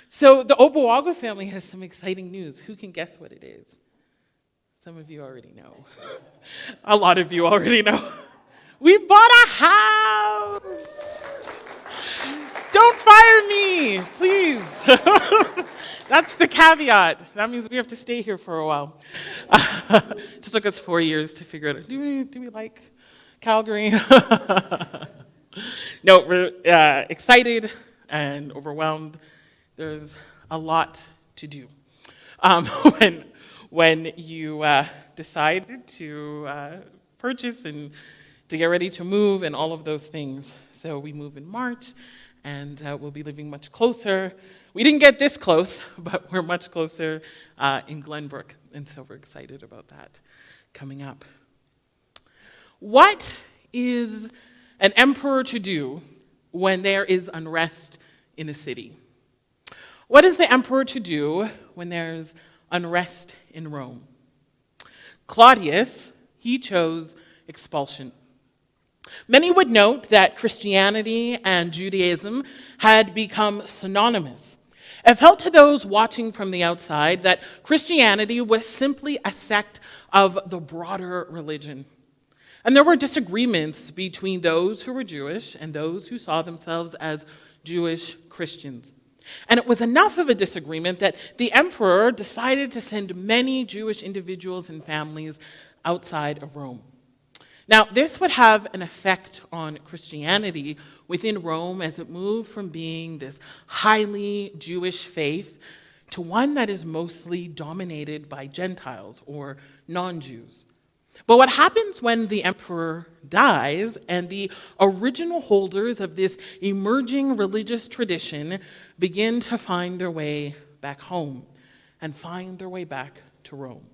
So the Ogbogu family has some exciting news. Who can guess what it is? Some of you already know. A lot of you already know. We bought a house. Don't fire me, please. That's the caveat. That means we have to stay here for a while. It took us 4 years to figure it out. Do we like Calgary? No, we're excited and overwhelmed. There's a lot to do. When you decide to purchase and to get ready to move and all of those things. So we move in March, and we'll be living much closer. We didn't get this close, but we're much closer in Glenbrook, and so we're excited about that coming up. What is an emperor to do when there is unrest in a city? What is the emperor to do when there's unrest in Rome? Claudius, he chose expulsion. Many would note that Christianity and Judaism had become synonymous. It felt to those watching from the outside that Christianity was simply a sect of the broader religion. And there were disagreements between those who were Jewish and those who saw themselves as Jewish Christians. And it was enough of a disagreement that the emperor decided to send many Jewish individuals and families outside of Rome. Now, this would have an effect on Christianity within Rome as it moved from being this highly Jewish faith to one that is mostly dominated by Gentiles or non-Jews. But what happens when the emperor dies and the original holders of this emerging religious tradition begin to find their way back home and find their way back to Rome?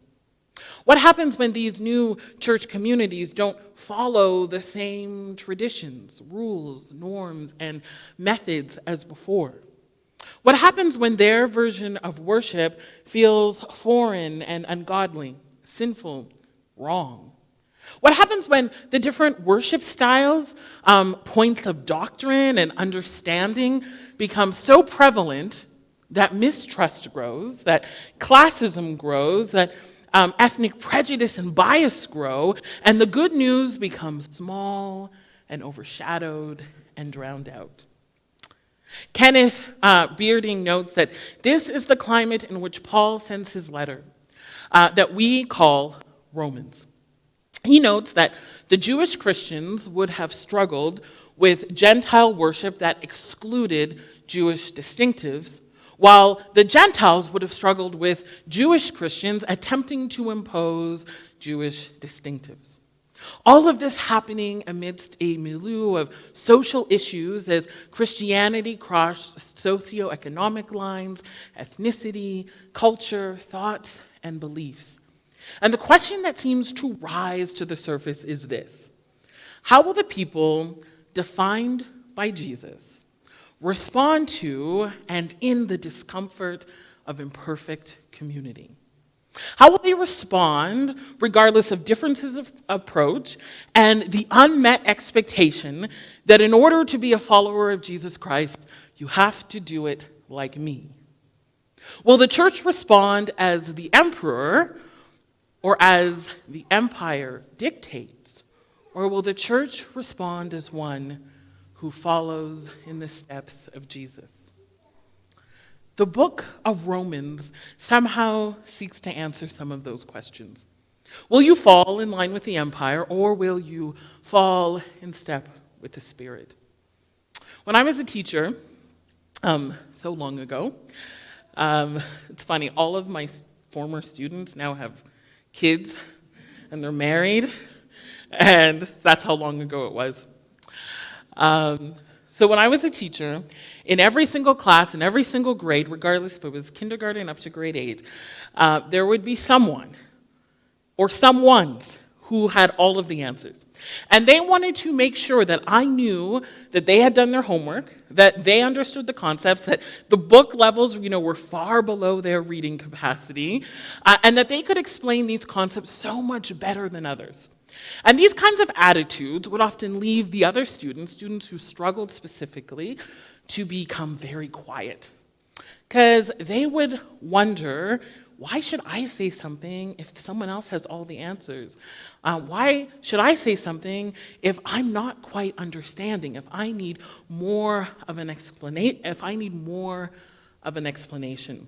What happens when these new church communities don't follow the same traditions, rules, norms, and methods as before? What happens when their version of worship feels foreign and ungodly, sinful, wrong? What happens when the different worship styles, points of doctrine and understanding become so prevalent that mistrust grows, that classism grows, that ethnic prejudice and bias grow, and the good news becomes small and overshadowed and drowned out? Kenneth Bearding notes that this is the climate in which Paul sends his letter that we call Romans. He notes that the Jewish Christians would have struggled with Gentile worship that excluded Jewish distinctives, while the Gentiles would have struggled with Jewish Christians attempting to impose Jewish distinctives. All of this happening amidst a milieu of social issues as Christianity crossed socioeconomic lines, ethnicity, culture, thoughts, and beliefs. And the question that seems to rise to the surface is this: how will the people defined by Jesus respond to and in the discomfort of imperfect community? How will they respond regardless of differences of approach and the unmet expectation that in order to be a follower of Jesus Christ, you have to do it like me? Will the church respond as the emperor or as the empire dictates? Or will the church respond as one who follows in the steps of Jesus? The book of Romans somehow seeks to answer some of those questions. Will you fall in line with the empire, or will you fall in step with the Spirit? When I was a teacher, so long ago, it's funny, all of my former students now have kids, and they're married, and that's how long ago it was. So when I was a teacher, in every single class, in every single grade, regardless if it was kindergarten up to grade 8, there would be someone or someones who had all of the answers. And they wanted to make sure that I knew that they had done their homework, that they understood the concepts, that the book levels, were far below their reading capacity, and that they could explain these concepts so much better than others. And these kinds of attitudes would often leave the other students who struggled specifically, to become very quiet. because they would wonder, why should I say something if someone else has all the answers? Why should I say something if I'm not quite understanding, if I need more of an explanation?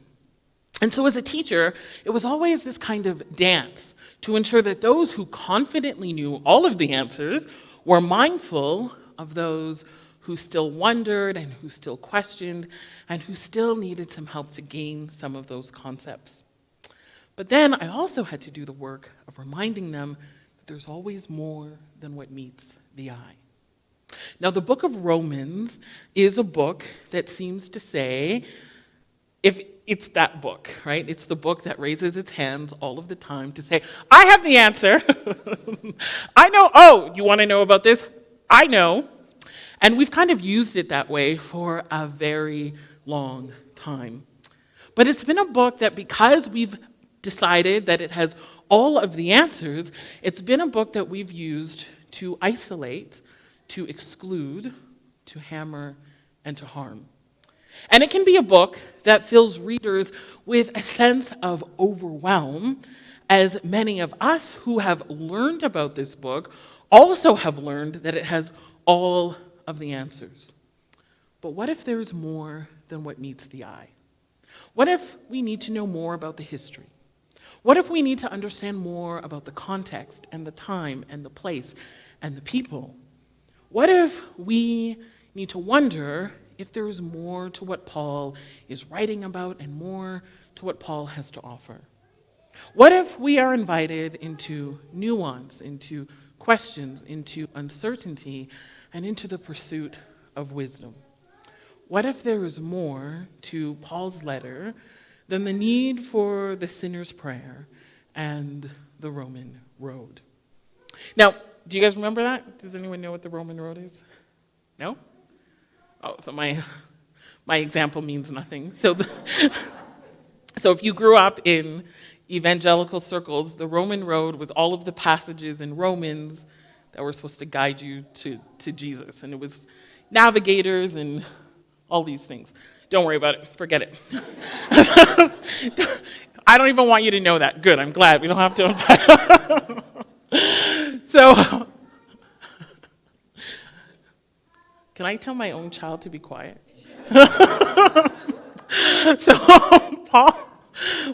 And so as a teacher, it was always this kind of dance to ensure that those who confidently knew all of the answers were mindful of those who still wondered and who still questioned and who still needed some help to gain some of those concepts. But then I also had to do the work of reminding them that there's always more than what meets the eye. Now, the book of Romans is a book that seems to say, if it's that book, right? It's the book that raises its hands all of the time to say, I have the answer. I know, oh, you want to know about this? I know. And we've kind of used it that way for a very long time. But it's been a book that, because we've decided that it has all of the answers, it's been a book that we've used to isolate, to exclude, to hammer, and to harm. And it can be a book that fills readers with a sense of overwhelm, as many of us who have learned about this book also have learned that it has all of the answers. But what if there's more than what meets the eye? What if we need to know more about the history? What if we need to understand more about the context and the time and the place and the people? What if we need to wonder if there is more to what Paul is writing about and more to what Paul has to offer? What if we are invited into nuance, into questions, into uncertainty, and into the pursuit of wisdom? What if there is more to Paul's letter than the need for the sinner's prayer and the Roman road? Now, do you guys remember that? Does anyone know what the Roman road is? No? Oh, so my example means nothing. So if you grew up in evangelical circles, the Roman road was all of the passages in Romans that were supposed to guide you to Jesus. And it was navigators and all these things. Don't worry about it. Forget it. I don't even want you to know that. Good. I'm glad we don't have to. So, can I tell my own child to be quiet? So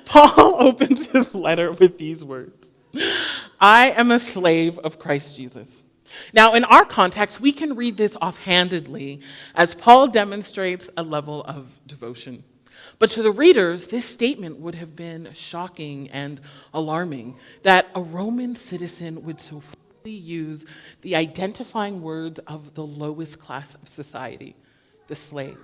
Paul opens his letter with these words: I am a slave of Christ Jesus. Now, in our context, we can read this offhandedly as Paul demonstrates a level of devotion. But to the readers, this statement would have been shocking and alarming, that a Roman citizen would so freely use the identifying words of the lowest class of society, the slave.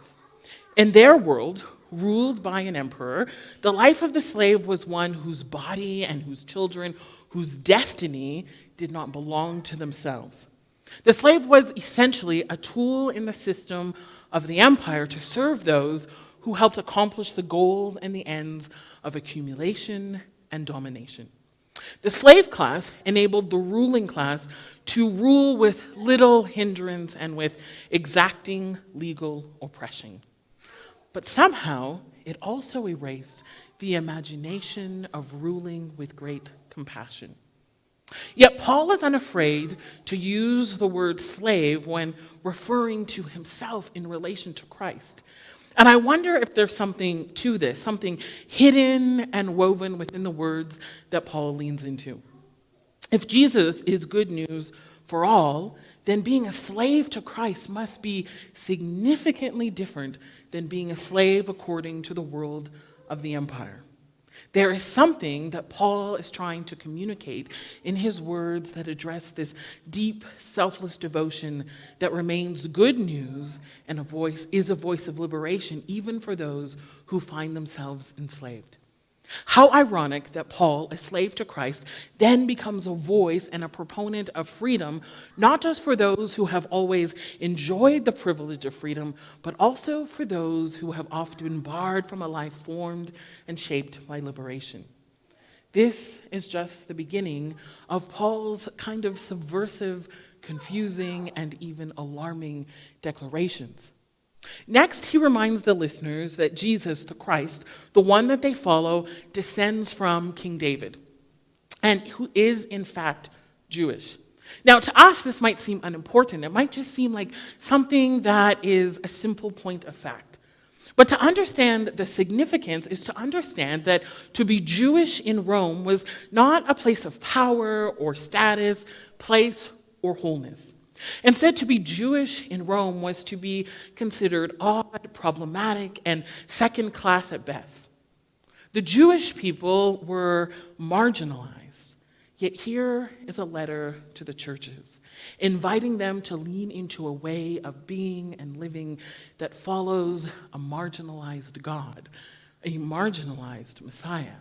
In their world, ruled by an emperor, the life of the slave was one whose body and whose children, whose destiny did not belong to themselves. The slave was essentially a tool in the system of the empire to serve those who helped accomplish the goals and the ends of accumulation and domination. The slave class enabled the ruling class to rule with little hindrance and with exacting legal oppression. But somehow, it also erased the imagination of ruling with great compassion. Yet Paul is unafraid to use the word slave when referring to himself in relation to Christ. And I wonder if there's something to this, something hidden and woven within the words that Paul leans into. If Jesus is good news for all, then being a slave to Christ must be significantly different than being a slave according to the world of the empire. There is something that Paul is trying to communicate in his words that address this deep, selfless devotion that remains good news and is a voice of liberation, even for those who find themselves enslaved. How ironic that Paul, a slave to Christ, then becomes a voice and a proponent of freedom, not just for those who have always enjoyed the privilege of freedom, but also for those who have often been barred from a life formed and shaped by liberation. This is just the beginning of Paul's kind of subversive, confusing, and even alarming declarations. Next, he reminds the listeners that Jesus, the Christ, the one that they follow, descends from King David, and who is, in fact, Jewish. Now, to us, this might seem unimportant. It might just seem like something that is a simple point of fact. But to understand the significance is to understand that to be Jewish in Rome was not a place of power or status, place or wholeness. Instead, to be Jewish in Rome was to be considered odd, problematic, and second class at best. The Jewish people were marginalized. Yet here is a letter to the churches, inviting them to lean into a way of being and living that follows a marginalized God, a marginalized Messiah.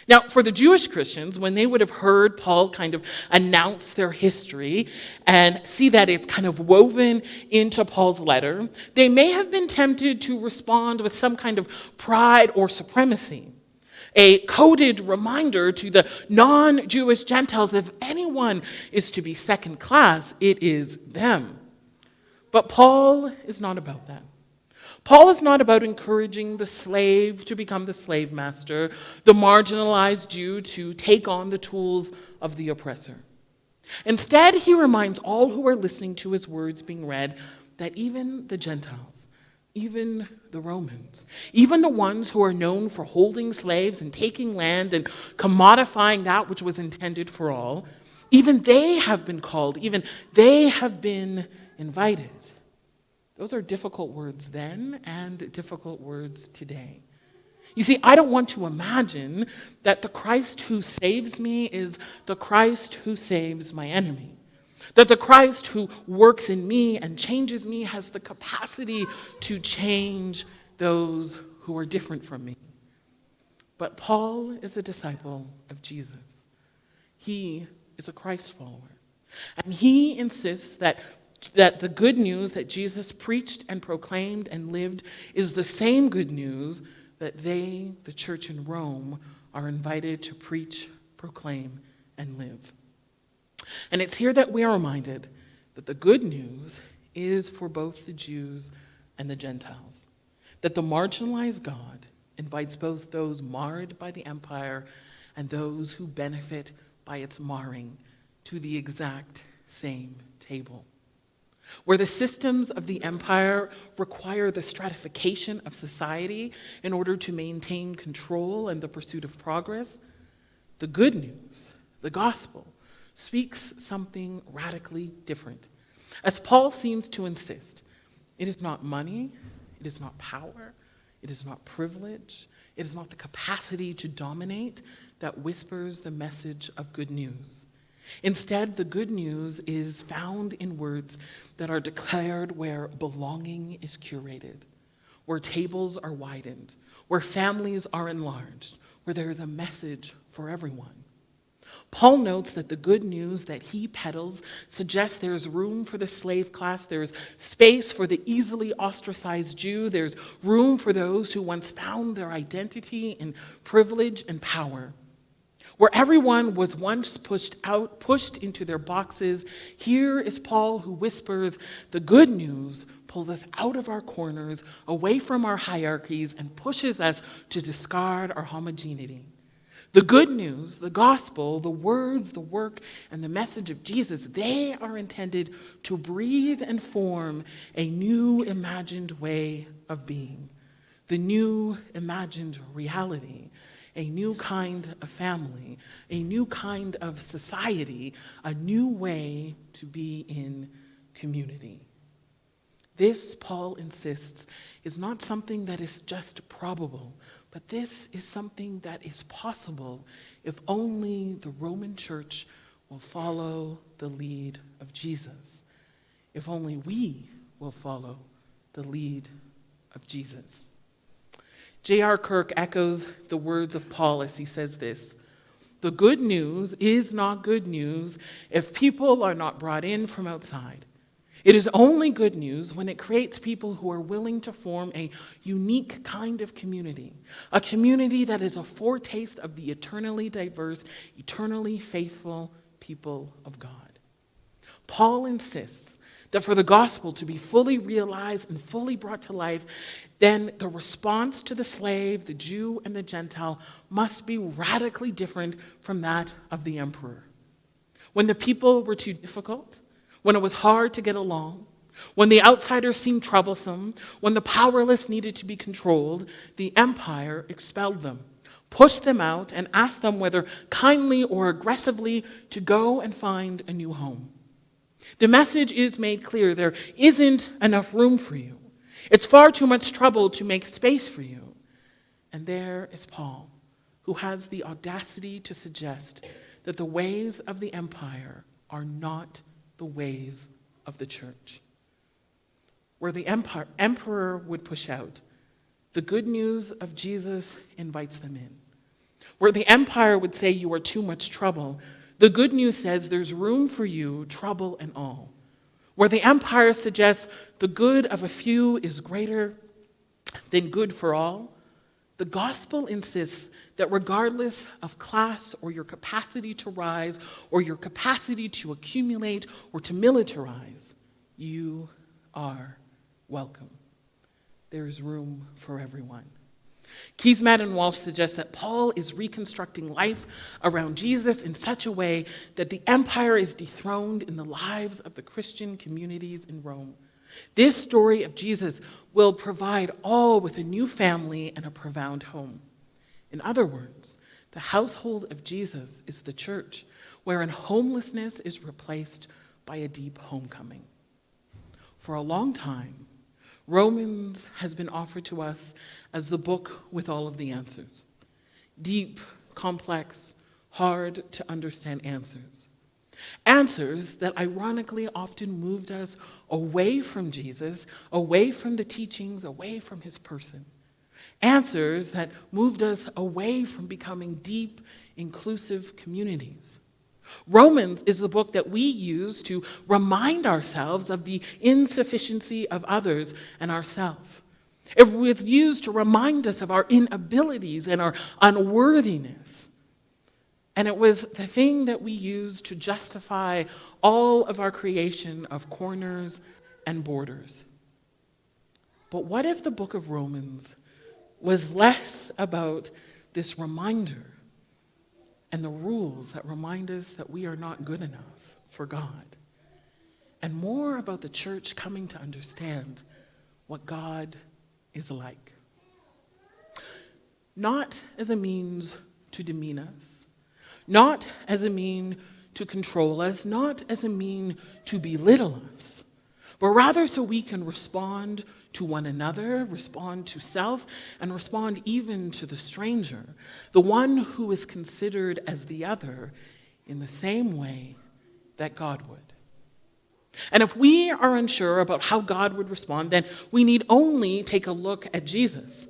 Now, for the Jewish Christians, when they would have heard Paul kind of announce their history and see that it's kind of woven into Paul's letter, they may have been tempted to respond with some kind of pride or supremacy. A coded reminder to the non-Jewish Gentiles that if anyone is to be second class, it is them. But Paul is not about that. Paul is not about encouraging the slave to become the slave master, the marginalized Jew to take on the tools of the oppressor. Instead, he reminds all who are listening to his words being read that even the Gentiles, even the Romans, even the ones who are known for holding slaves and taking land and commodifying that which was intended for all, even they have been called, even they have been invited. Those are difficult words then and difficult words today. You see, I don't want to imagine that the Christ who saves me is the Christ who saves my enemy. That the Christ who works in me and changes me has the capacity to change those who are different from me. But Paul is a disciple of Jesus. He is a Christ follower. And he insists that the good news that Jesus preached and proclaimed and lived is the same good news that they, the church in Rome, are invited to preach, proclaim, and live. And it's here that we are reminded that the good news is for both the Jews and the Gentiles. That the marginalized God invites both those marred by the empire and those who benefit by its marring to the exact same table. Where the systems of the empire require the stratification of society in order to maintain control and the pursuit of progress, the good news, the gospel, speaks something radically different. As Paul seems to insist, it is not money, it is not power, it is not privilege, it is not the capacity to dominate that whispers the message of good news. Instead, the good news is found in words that are declared where belonging is curated, where tables are widened, where families are enlarged, where there is a message for everyone. Paul notes that the good news that he peddles suggests there's room for the slave class, there's space for the easily ostracized Jew, there's room for those who once found their identity in privilege and power. Where everyone was once pushed into their boxes, here is Paul who whispers, the good news pulls us out of our corners, away from our hierarchies, and pushes us to discard our homogeneity. The good news, the gospel, the words, the work, and the message of Jesus, they are intended to breathe and form a new imagined way of being, the new imagined reality, a new kind of family, a new kind of society, a new way to be in community. This, Paul insists, is not something that is just probable, but this is something that is possible if only the Roman Church will follow the lead of Jesus, if only we will follow the lead of Jesus. J.R. Kirk echoes the words of Paul as he says this: the good news is not good news if people are not brought in from outside. It is only good news when it creates people who are willing to form a unique kind of community, a community that is a foretaste of the eternally diverse, eternally faithful people of God. Paul insists that for the gospel to be fully realized and fully brought to life, then the response to the slave, the Jew, and the Gentile must be radically different from that of the emperor. When the people were too difficult, when it was hard to get along, when the outsiders seemed troublesome, when the powerless needed to be controlled, the empire expelled them, pushed them out, and asked them whether kindly or aggressively to go and find a new home. The message is made clear: there isn't enough room for you. It's far too much trouble to make space for you. And there is Paul, who has the audacity to suggest that the ways of the empire are not the ways of the church. Where the emperor would push out, the good news of Jesus invites them in. Where the empire would say you are too much trouble, the good news says there's room for you, trouble and all. Where the empire suggests the good of a few is greater than good for all, the gospel insists that regardless of class or your capacity to rise or your capacity to accumulate or to militarize, you are welcome. There is room for everyone. Keitha and Walsh suggest that Paul is reconstructing life around Jesus in such a way that the empire is dethroned in the lives of the Christian communities in Rome. This story of Jesus will provide all with a new family and a profound home. In other words, the household of Jesus is the church, wherein homelessness is replaced by a deep homecoming. For a long time, Romans has been offered to us as the book with all of the answers. Deep, complex, hard to understand answers. Answers that ironically often moved us away from Jesus, away from the teachings, away from his person. Answers that moved us away from becoming deep, inclusive communities. Romans is the book that we use to remind ourselves of the insufficiency of others and ourselves. It was used to remind us of our inabilities and our unworthiness. And it was the thing that we used to justify all of our creation of corners and borders. But what if the book of Romans was less about this reminder and the rules that remind us that we are not good enough for God, and more about the church coming to understand what God is like? Not as a means to demean us, not as a mean to control us, not as a mean to belittle us, but rather so we can respond to one another, respond to self, and respond even to the stranger, the one who is considered as the other, in the same way that God would. And if we are unsure about how God would respond, then we need only take a look at Jesus.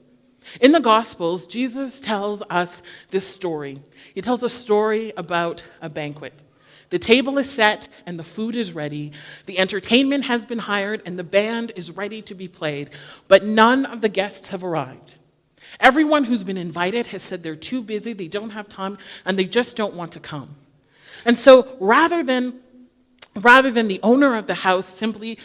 In the Gospels, Jesus tells us this story. He tells a story about a banquet. The table is set and the food is ready. The entertainment has been hired and the band is ready to be played, but none of the guests have arrived. Everyone who's been invited has said they're too busy, they don't have time, and they just don't want to come. And so rather than the owner of the house simply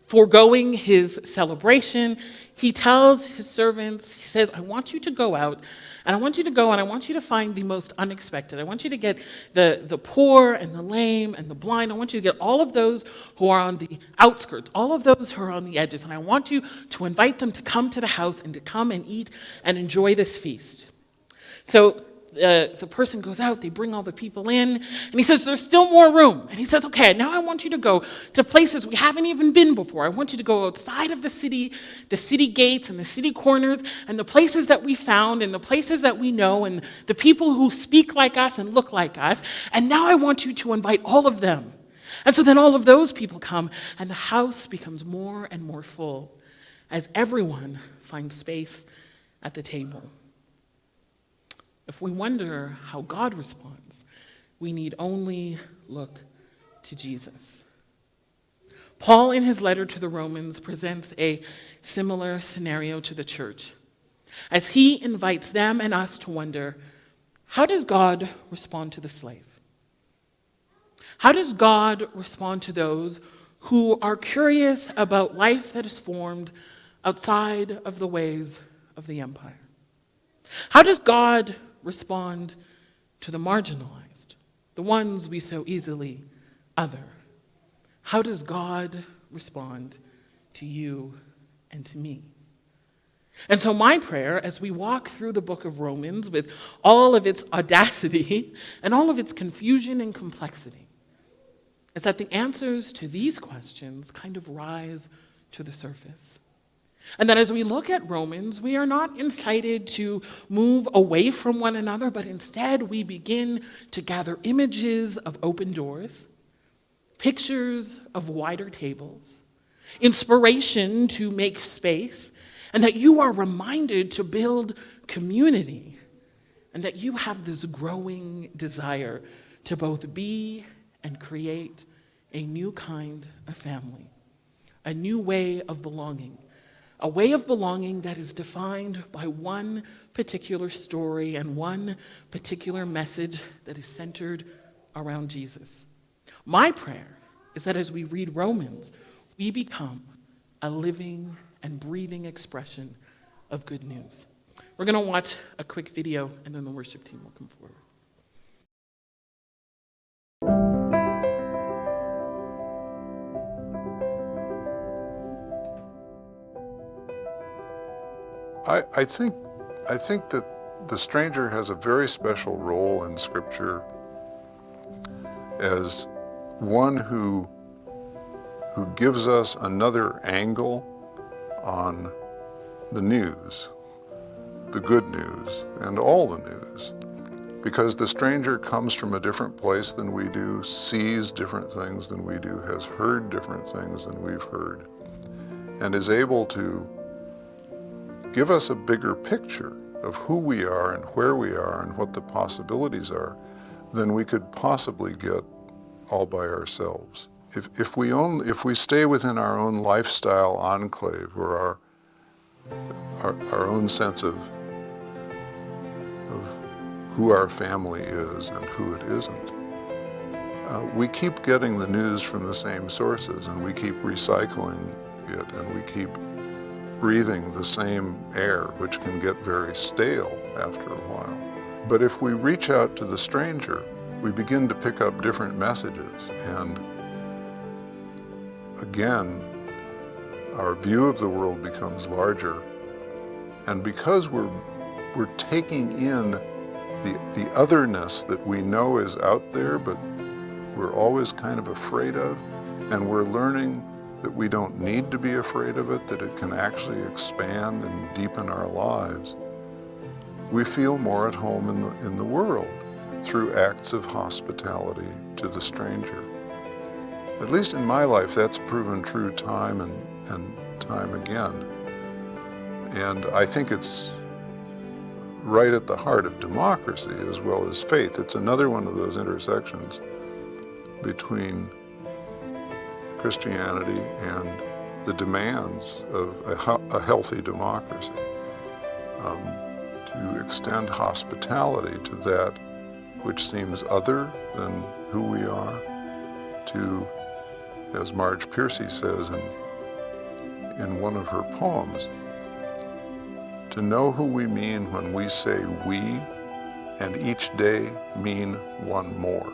foregoing his celebration, he tells his servants, he says, I want you to go out, and I want you to find the most unexpected. I want you to get the poor and the lame and the blind. I want you to get all of those who are on the outskirts, all of those who are on the edges, and I want you to invite them to come to the house and to come and eat and enjoy this feast. So the person goes out, they bring all the people in, and he says, there's still more room. And he says, okay, now I want you to go to places we haven't even been before. I want you to go outside of the city gates and the city corners, and the places that we found, and the places that we know, and the people who speak like us and look like us, and now I want you to invite all of them. And so then all of those people come, and the house becomes more and more full as everyone finds space at the table. If we wonder how God responds, we need only look to Jesus. Paul, in his letter to the Romans, presents a similar scenario to the church, as he invites them and us to wonder, how does God respond to the slave? How does God respond to those who are curious about life that is formed outside of the ways of the empire? How does God respond to the marginalized, the ones we so easily other? How does God respond to you and to me? And so my prayer, as we walk through the book of Romans with all of its audacity and all of its confusion and complexity, is that the answers to these questions kind of rise to the surface. And that as we look at Romans, we are not incited to move away from one another, but instead we begin to gather images of open doors, pictures of wider tables, inspiration to make space, and that you are reminded to build community, and that you have this growing desire to both be and create a new kind of family, a new way of belonging, a way of belonging that is defined by one particular story and one particular message that is centered around Jesus. My prayer is that as we read Romans, we become a living and breathing expression of good news. We're going to watch a quick video, and then the worship team will come forward. I think that the stranger has a very special role in Scripture as one who gives us another angle on the news, the good news, and all the news. Because the stranger comes from a different place than we do, sees different things than we do, has heard different things than we've heard, and is able to give us a bigger picture of who we are and where we are and what the possibilities are than we could possibly get all by ourselves. If we stay within our own lifestyle enclave or our own sense of who our family is and who it isn't, we keep getting the news from the same sources, and we keep recycling it, and we keep breathing the same air, which can get very stale after a while. But if we reach out to the stranger, we begin to pick up different messages, and again, our view of the world becomes larger. And because we're taking in the otherness that we know is out there, but we're always kind of afraid of, and we're learning that we don't need to be afraid of it, that it can actually expand and deepen our lives, we feel more at home in the world through acts of hospitality to the stranger. At least in my life, that's proven true time and time again. And I think it's right at the heart of democracy as well as faith. It's another one of those intersections between Christianity and the demands of a healthy democracy, to extend hospitality to that which seems other than who we are, to, as Marge Piercy says in one of her poems, to know who we mean when we say we, and each day mean one more.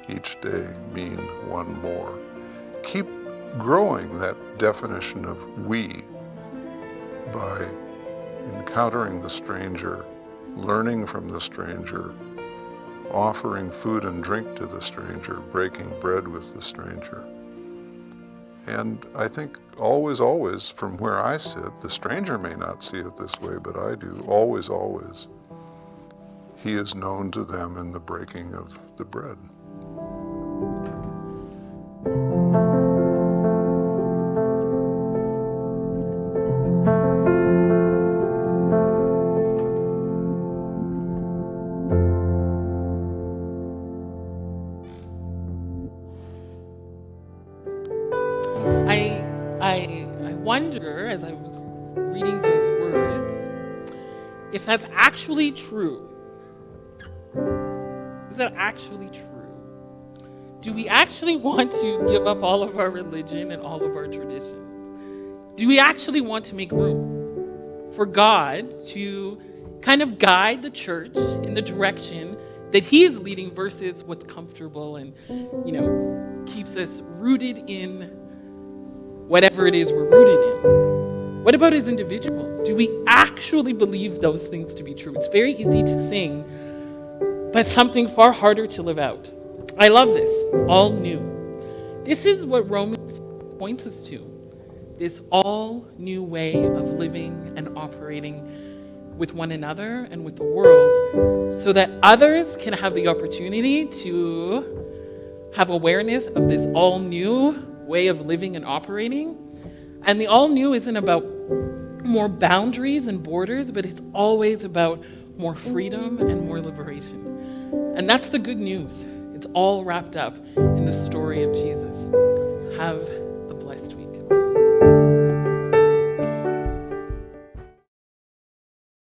Each day mean one more. Keep growing that definition of we by encountering the stranger, learning from the stranger, offering food and drink to the stranger, breaking bread with the stranger. And I think always, always, from where I sit, the stranger may not see it this way, but I do, always, always, he is known to them in the breaking of the bread. I wonder, as I was reading those words, if that's actually true. Is that actually true? do we actually want to give up all of our religion and all of our traditions? Do we actually want to make room for God to kind of guide the church in the direction that he is leading versus what's comfortable and, keeps us rooted in whatever it is we're rooted in? What about as individuals? Do we actually believe those things to be true? It's very easy to sing, but something far harder to live out. I love this, all new. This is what Romans points us to, this all new way of living and operating with one another and with the world, so that others can have the opportunity to have awareness of this all new way of living and operating. And the all new isn't about more boundaries and borders, but it's always about more freedom and more liberation. And that's the good news. It's all wrapped up in the story of Jesus. Have